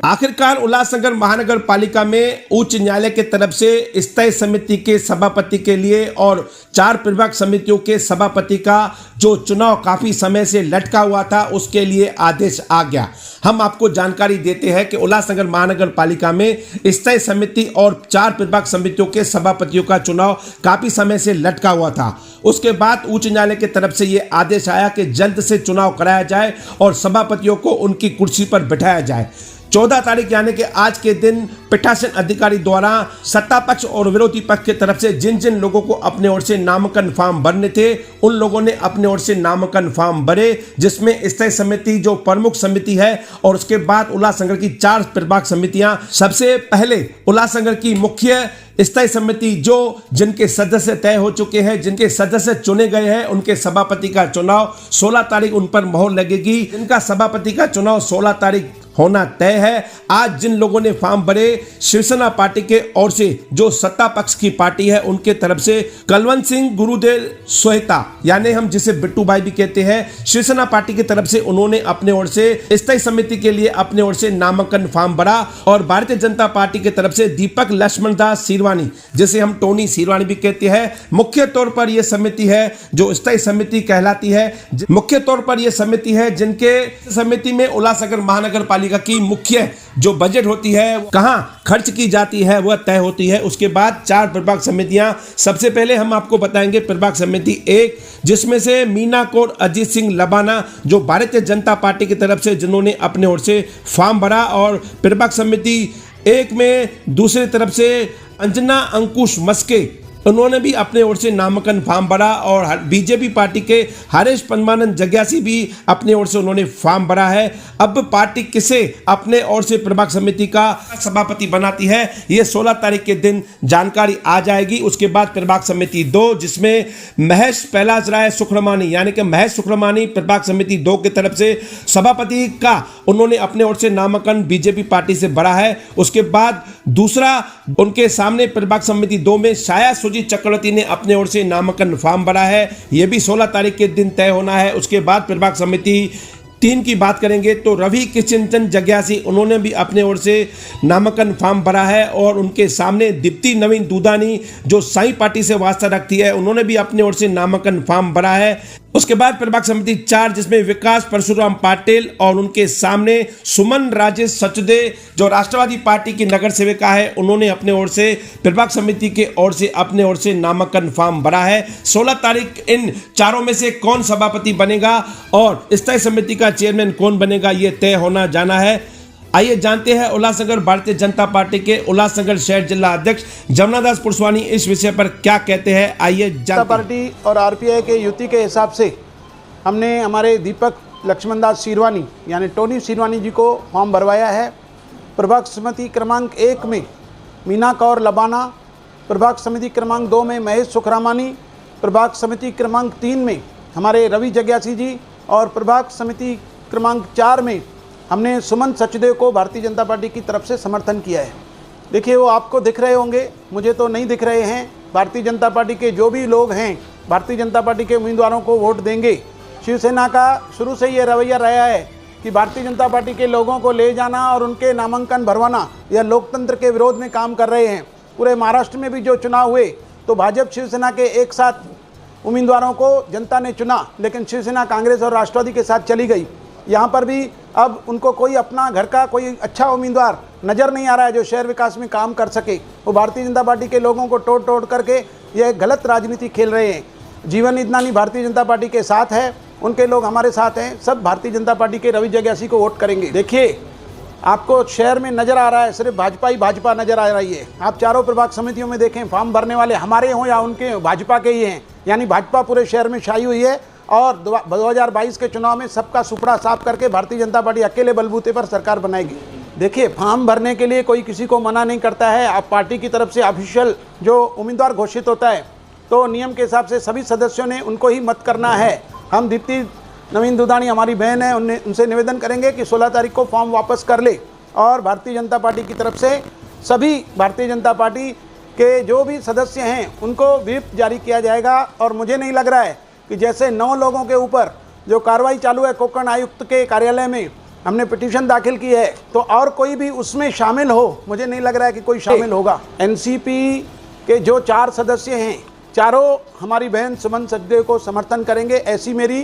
आखिरकार उल्लासनगर महानगर पालिका में उच्च न्यायालय के तरफ से स्थायी समिति के सभापति के लिए और 4 प्रभाग समितियों के सभापति का जो चुनाव काफी समय से लटका हुआ था, उसके लिए आदेश आ गया। हम आपको जानकारी देते हैं कि उल्लासनगर महानगर पालिका में स्थायी समिति और 4 प्रभाग समितियों के सभापतियों का चुनाव काफी समय से लटका हुआ था। उसके बाद उच्च न्यायालय की तरफ से यह आदेश आया कि जल्द से चुनाव कराया जाए और सभापतियों को उनकी कुर्सी पर बिठाया जाए। 14 तारीख यानी कि आज के दिन पीठासीन अधिकारी द्वारा सत्ता पक्ष और विरोधी पक्ष की तरफ से जिन जिन लोगों को अपने ओर से नामांकन फॉर्म भरने थे, उन लोगों ने अपने ओर से नामांकन फॉर्म भरे, जिसमें स्थायी समिति जो प्रमुख समिति है और उसके बाद उल्लासनगर की 4 प्रभाग समितियां। सबसे पहले उल्लासनगर की मुख्य स्थायी समिति जो जिनके सदस्य तय हो चुके हैं, जिनके सदस्य चुने गए हैं, उनके सभापति का चुनाव 16 तारीख उन पर मोहर लगेगी। जिनका सभापति का चुनाव 16 तारीख होना तय है। आज जिन लोगों ने फॉर्म भरे, शिवसेना पार्टी के ओर से जो सत्ता पक्ष की पार्टी है, उनके तरफ से कलवंत सिंह गुरुदेव सोहता, यानी हम जिसे बिट्टू भाई भी कहते हैं, शिवसेना पार्टी की तरफ से उन्होंने अपने ओर से स्थायी समिति के लिए अपने ओर से नामांकन फॉर्म भरा। और भारतीय जनता पार्टी की तरफ से दीपक लक्ष्मण दास सीरवानी, जिसे हम टोनी सीरवानी भी कहते हैं, मुख्य तौर पर यह समिति है जो स्थायी समिति कहलाती है। मुख्य तौर पर यह समिति है जिनके समिति में उल्लासनगर महानगर पालिका की मुख्य जो बजट होती है, कहां खर्च की जाती है, वह तय होती है। उसके बाद 4 प्रभाग समितियां। सबसे पहले हम आपको बताएंगे प्रभाग समिति 1, जिसमें से मीना कौर अजीत सिंह लबाना जो भारतीय जनता पार्टी की तरफ से जिन्होंने अपने ओर से फॉर्म भरा। और प्रभाग समिति 1 में दूसरी तरफ से अंजना अंकुश मस्के, उन्होंने भी अपने ओर से नामांकन फॉर्म भरा। और बीजेपी पार्टी के हरीश परमानंद जग्यासी भी अपने ओर से उन्होंने फॉर्म भरा है। अब पार्टी किसे अपने ओर से प्रभाग समिति का सभापति बनाती है, ये 16 तारीख के दिन जानकारी आ जाएगी। उसके बाद प्रभाग समिति 2, जिसमें महेश पैलाज राय सुखरमानी, यानी कि महेश सुखरमानी प्रभाग समिति 2 की तरफ से सभापति का उन्होंने अपने ओर से नामांकन बीजेपी पार्टी से भरा है। उसके बाद दूसरा उनके सामने प्रभाग समिति 2 में छाया चक्रवर्ती ने अपने ओर से नामांकन फॉर्म भरा है। यह भी 16 तारीख के दिन तय होना है। उसके बाद प्रभाग समिति 3 की बात करेंगे तो रवि किशन जग्यासी, उन्होंने भी अपने ओर से नामांकन फॉर्म भरा है। और उनके सामने दीप्ति नवीन दूधानी जो साई पार्टी से वास्ता रखती है, उन्होंने भी अपने ओर से नामांकन फॉर्म भरा है। उसके बाद प्रभाग समिति 4, जिसमें विकास परशुराम पाटिल और उनके सामने सुमन राजेश सचदे जो राष्ट्रवादी पार्टी की नगर सेविका है, उन्होंने अपने ओर से प्रभाग समिति के ओर से अपने ओर से नामांकन फॉर्म भरा है। 16 तारीख इन चारों में से कौन सभापति बनेगा और स्थायी समिति का चेयरमैन कौन बनेगा, यह तय होना जाना है। आइए जानते हैं उल्लासनगर भारतीय जनता पार्टी के उल्लासनगर शहर जिला अध्यक्ष जमुनादास पुरसवानी इस विषय पर क्या कहते हैं, आइए जनता पार्टी और आरपीआई के युति के हिसाब से हमने हमारे दीपक लक्ष्मण दास सीरवानी यानी टोनी सीरवानी जी को फॉर्म भरवाया है। प्रभाग समिति क्रमांक 1 में मीना कौर लबाना, प्रभाग समिति क्रमांक 2 में महेश सुखरामानी, प्रभाग समिति क्रमांक 3 में हमारे रवि जग्यासी जी और प्रभाग समिति क्रमांक 4 में हमने सुमन सचदेव को भारतीय जनता पार्टी की तरफ से समर्थन किया है। देखिए, वो आपको दिख रहे होंगे, मुझे तो नहीं दिख रहे हैं। भारतीय जनता पार्टी के जो भी लोग हैं भारतीय जनता पार्टी के उम्मीदवारों को वोट देंगे। शिवसेना का शुरू से ये रवैया रहा है कि भारतीय जनता पार्टी के लोगों को ले जाना और उनके नामांकन भरवाना, यह लोकतंत्र के विरोध में काम कर रहे हैं। पूरे महाराष्ट्र में भी जो चुनाव हुए तो भाजपा शिवसेना के एक साथ उम्मीदवारों को जनता ने चुना, लेकिन शिवसेना कांग्रेस और राष्ट्रवादी के साथ चली गई। यहाँ पर भी अब उनको कोई अपना घर का कोई अच्छा उम्मीदवार नज़र नहीं आ रहा है जो शहर विकास में काम कर सके। वो भारतीय जनता पार्टी के लोगों को तोड़ करके यह गलत राजनीति खेल रहे हैं। जीवन इदनानी भारतीय जनता पार्टी के साथ है, उनके लोग हमारे साथ हैं, सब भारतीय जनता पार्टी के रवि जग्यासी को वोट करेंगे। देखिए, आपको शहर में नज़र आ रहा है सिर्फ भाजपा ही भाजपा नज़र आ रही है। आप चारों प्रभाग समितियों में देखें, फॉर्म भरने वाले हमारे हों या उनके भाजपा के ही हैं, यानी भाजपा पूरे शहर में छाई हुई है। और 2022 के चुनाव में सबका सुपड़ा साफ करके भारतीय जनता पार्टी अकेले बलबूते पर सरकार बनाएगी। देखिए, फॉर्म भरने के लिए कोई किसी को मना नहीं करता है। आप पार्टी की तरफ से ऑफिशियल जो उम्मीदवार घोषित होता है तो नियम के हिसाब से सभी सदस्यों ने उनको ही मत करना है। हम दीप्ति नवीन दूधानी हमारी बहन है, उनसे निवेदन करेंगे कि 16 तारीख को फॉर्म वापस कर ले। और भारतीय जनता पार्टी की तरफ से सभी भारतीय जनता पार्टी के जो भी सदस्य हैं उनको व्हिप जारी किया जाएगा। और मुझे नहीं लग रहा है कि जैसे 9 लोगों के ऊपर जो कार्रवाई चालू है कोकण आयुक्त के कार्यालय में, हमने पिटीशन दाखिल की है, तो और कोई भी उसमें शामिल हो, मुझे नहीं लग रहा है कि कोई शामिल होगा। एनसीपी के जो 4 सदस्य हैं, चारों हमारी बहन सुमन सचदेव को समर्थन करेंगे, ऐसी मेरी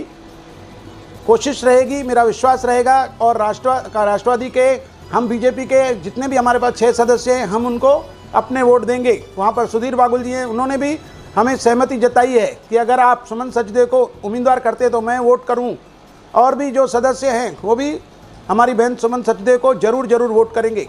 कोशिश रहेगी, मेरा विश्वास रहेगा। और राष्ट्रवादी के, हम बीजेपी के जितने भी हमारे पास 6 सदस्य हैं, हम उनको अपने वोट देंगे। वहाँ पर सुधीर बागुल जी हैं, उन्होंने भी हमें सहमति जताई है कि अगर आप सुमन सचदेव को उम्मीदवार करते तो मैं वोट करूँ। और भी जो सदस्य हैं वो भी हमारी बहन सुमन सचदेव को जरूर वोट करेंगे।